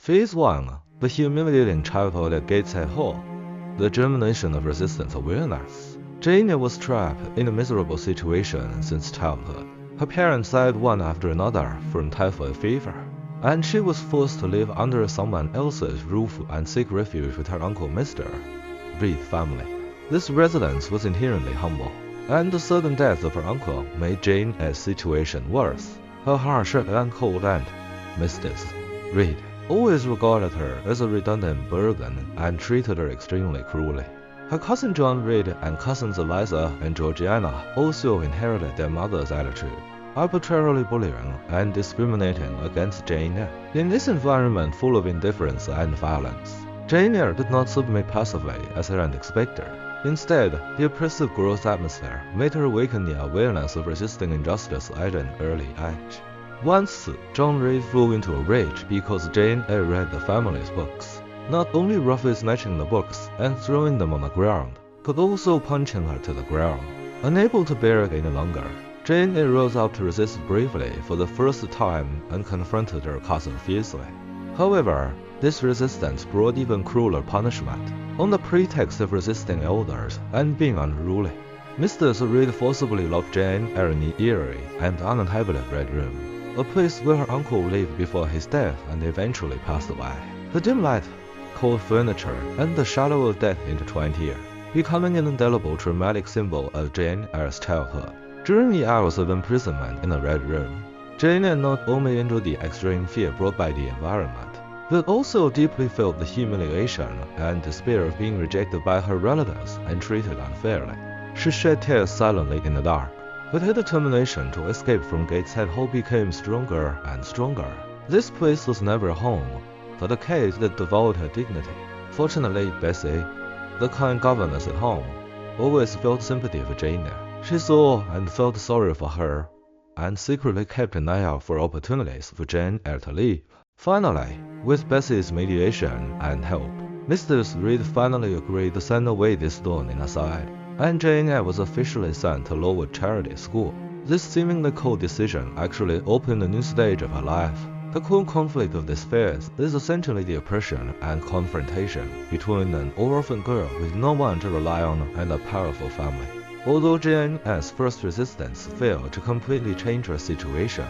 Phase 1. The humiliating childhood at Gateshead Hall. The germination of resistance awareness. Jane Eyre was trapped in a miserable situation since childhood. Her parents died one after another from typhoid fever, and she was forced to live under someone else's roof and seek refuge with her uncle Mr. Reed's family. This residence was inherently humble, and the sudden death of her uncle made Jane Eyre's situation worse. Her harsh and cold aunt, Mrs. Reed, always regarded her as a redundant burden and treated her extremely cruelly. Her cousin John Reed and cousins Eliza and Georgiana also inherited their mother's attitude, arbitrarily bullying and discriminating against Jane Eyre. In this environment full of indifference and violence, Jane Eyre did not submit passively as her aunt expected. Instead, the oppressive girl's atmosphere made her awaken the awareness of resisting injustice at an early age. Once, John Reed flew into a rage because Jane Eyre read the family's books, not only roughly snatching the books and throwing them on the ground, but also punching her to the ground. Unable to bear it any longer, Jane Eyre rose up to resist bravely for the first time and confronted her cousin fiercely. However, this resistance brought even crueler punishment. On the pretext of resisting elders and being unruly, Mr. Reed forcibly locked Jane Eyre in the Eyre and uninhabited Red Room, a place where her uncle lived before his death and eventually passed away. The dim light, cold furniture, and the shadow of death intertwined here, becoming an indelible traumatic symbol of Jane Eyre's childhood. During the hours of imprisonment in the Red Room, Jane Eyre not only endured the extreme fear brought by the environment, but also deeply felt the humiliation and despair of being rejected by her relatives and treated unfairly. She shed tears silently in the dark, but her determination to escape from Gateshead Hall became stronger and stronger. This place was never home, but a cage that devoured her dignity. Fortunately, Bessie, the kind governess at home, always felt sympathy for Jane Eyre. She saw and felt sorry for her, and secretly kept an eye out for opportunities for Jane Eyre to leave. Finally, with Bessie's mediation and help, Mr. Reed finally agreed to send away this thorn in her side, and Jane Eyre was officially sent to Lowood Charity School. This seemingly cold decision actually opened a new stage of her life. The core conflict of this phase is essentially the oppression and confrontation between an orphan girl with no one to rely on and a powerful family. Although Jane Eyre's first resistance failed to completely change her situation,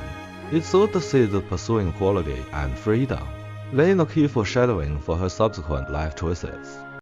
it sowed the seeds of pursuing equality and freedom, laying a key foreshadowing for her subsequent life choices.